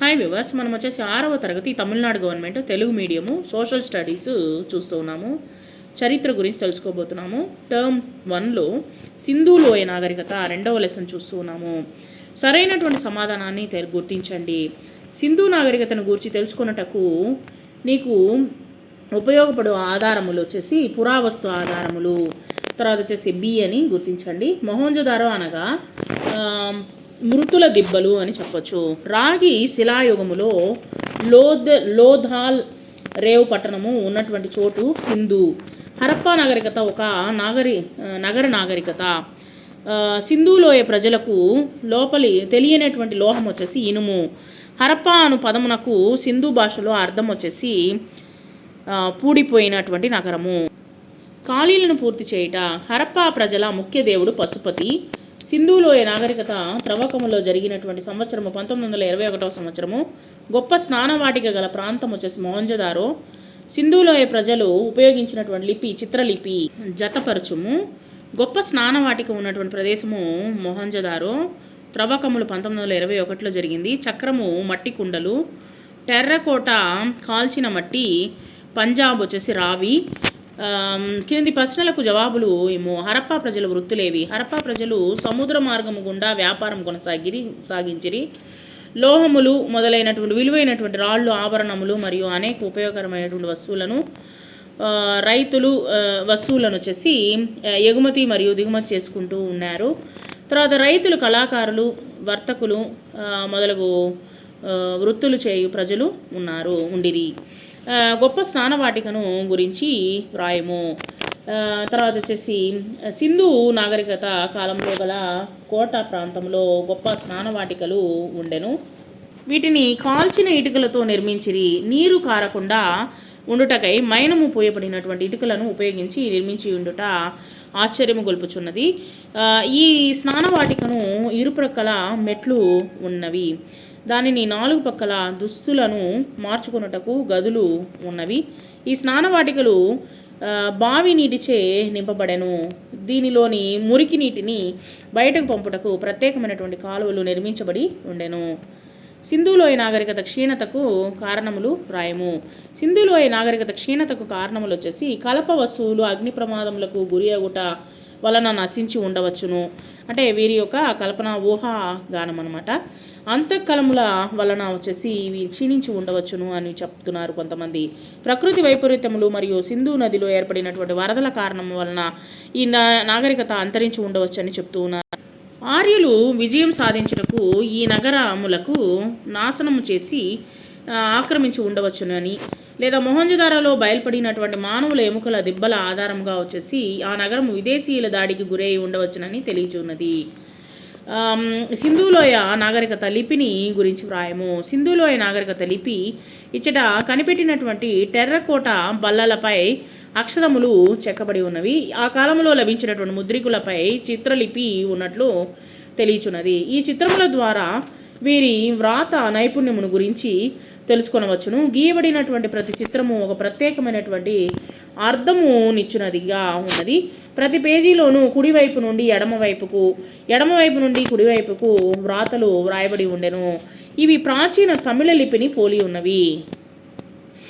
Hi viewers, మనం వచ్చేసి 6వ తరగతి Tamil Nadu government Telugu medium social studies చూస్తూ ఉన్నాము. చరిత్ర గురించి తెలుసుకోబోతున్నాము. టర్మ్ 1లో సింధు లోయ నాగరికత 2వ లెసన్ చూస్తూ ఉన్నాము. సరైనటువంటి సమాధానాన్ని గుర్తించండి. సింధు నాగరికతను గురించి తెలుసుకున్నటకు నీకు ఉపయోగపడే ఆధారములు వచ్చేసి పురావస్తు ఆధారములు, తర్వాత వచ్చేసి బి అని గుర్తించండి. మొహంజదారో అనగా మృతుల దిబ్బలు అని చెప్పొచ్చు. రాగి శిలాయుగములో లోధాల్ రేవ్ పట్టణము ఉన్నటువంటి చోటు సింధు. హరప్పా నాగరికత ఒక నగర నాగరికత. సింధులోయ ప్రజలకు తెలియనటువంటి లోహం వచ్చేసి ఇనుము. హరప్పా అను పదమునకు సింధు భాషలో అర్థం వచ్చేసి పూడిపోయినటువంటి నగరము. ఖాళీలను పూర్తి చేయుట. హరప్పా ప్రజల ముఖ్య దేవుడు పశుపతి. సింధులోయ నాగరికత త్రవ్వకములో జరిగినటువంటి సంవత్సరము 1921 సంవత్సరము. గొప్ప స్నానవాటిక గల ప్రాంతం వచ్చేసి మొహంజదారో. సింధులోయ ప్రజలు ఉపయోగించినటువంటి లిపి చిత్రలిపి జతపరచుము. గొప్ప స్నానవాటిక ఉన్నటువంటి ప్రదేశము మొహంజదారో. త్రవ్వకములు 1921లో జరిగింది. చక్రము మట్టి కుండలు. టెర్రకోట కాల్చిన మట్టి. పంజాబ్ వచ్చేసి రావి. కింది ప్రశ్నలకు జవాబులు ఏమో. హరప్పా ప్రజల వృత్తులేవి? హరప్పా ప్రజలు సముద్ర మార్గము గుండా వ్యాపారం సాగించిరి. లోహములు మొదలైనటువంటి విలువైనటువంటి రాళ్ళు, ఆభరణములు మరియు అనేక ఉపయోగకరమైనటువంటి వస్తువులను వచ్చేసి ఎగుమతి మరియు దిగుమతి చేసుకుంటూ ఉన్నారు. తర్వాత రైతులు, కళాకారులు, వర్తకులు మొదలగు వృత్తులు చేయు ప్రజలు ఉండిరి. గొప్ప స్నానవాటికను గురించి వ్రాయము. తర్వాత వచ్చేసి సింధు నాగరికత కాలంలో గల కోట ప్రాంతంలో గొప్ప స్నానవాటికలు ఉండెను. వీటిని కాల్చిన ఇటుకలతో నిర్మించిరి. నీరు కారకుండా ఉండుటకై మైనము పోయబడినటువంటి ఇటుకలను ఉపయోగించి నిర్మించి ఉండుట ఆశ్చర్యము గొల్పుచున్నది. ఈ స్నానవాటికను ఇరుప్రక్కల మెట్లు ఉన్నవి. దానిని 4 పక్కల దుస్తులను మార్చుకున్నటకు గదులు ఉన్నవి. ఈ స్నానవాటికలు బావి నీటిచే నింపబడెను. దీనిలోని మురికి నీటిని బయటకు పంపుటకు ప్రత్యేకమైనటువంటి కాలువలు నిర్మించబడి ఉండెను. సింధులోయ నాగరికత క్షీణతకు కారణములు రాయము. సింధులోయ నాగరికత క్షీణతకు కారణములు వచ్చేసి కలప వస్తువులు అగ్ని ప్రమాదములకు గురి అగుట వలన నశించి ఉండవచ్చును. అంటే వీరి యొక్క కల్పన ఊహాగానం అనమాట. అంతఃకలముల వలన వచ్చేసి ఇవి క్షీణించి ఉండవచ్చును అని చెప్తున్నారు కొంతమంది. ప్రకృతి వైపరీత్యములు మరియు సింధు నదిలో ఏర్పడినటువంటి వరదల కారణం వలన ఈ నాగరికత అంతరించి ఉండవచ్చు అని చెప్తూ ఉన్నారు. ఆర్యులు విజయం సాధించుటకు ఈ నగరములకు నాశనము చేసి ఆక్రమించి ఉండవచ్చునని, లేదా మొహంజదారోలో బయలుపడినటువంటి మానవుల ఎముకల దిబ్బల ఆధారంగా వచ్చేసి ఆ నగరం విదేశీయుల దాడికి గురై ఉండవచ్చునని తెలియచున్నది. సింధులోయ నాగరికత లిపిని గురించి వ్రాయము. సింధులోయ నాగరికత లిపి ఇచ్చట కనిపెట్టినటువంటి టెర్రకోట బల్లలపై అక్షరములు చెక్కబడి ఉన్నవి. ఆ కాలంలో లభించినటువంటి ముద్రికులపై చిత్రలిపి ఉన్నట్లు తెలియచున్నది. ఈ చిత్రముల ద్వారా వీరి వ్రాత నైపుణ్యమును గురించి తెలుసుకొనవచ్చును. గీయబడినటువంటి ప్రతి చిత్రము ఒక ప్రత్యేకమైనటువంటి అర్థము నిచ్చునదిగా ఉన్నది. ప్రతి పేజీలోనూ కుడివైపు నుండి ఎడమవైపు నుండి కుడివైపుకు వ్రాతలు వ్రాయబడి ఉండెను. ఇవి ప్రాచీన తమిళ లిపిని పోలి ఉన్నవి.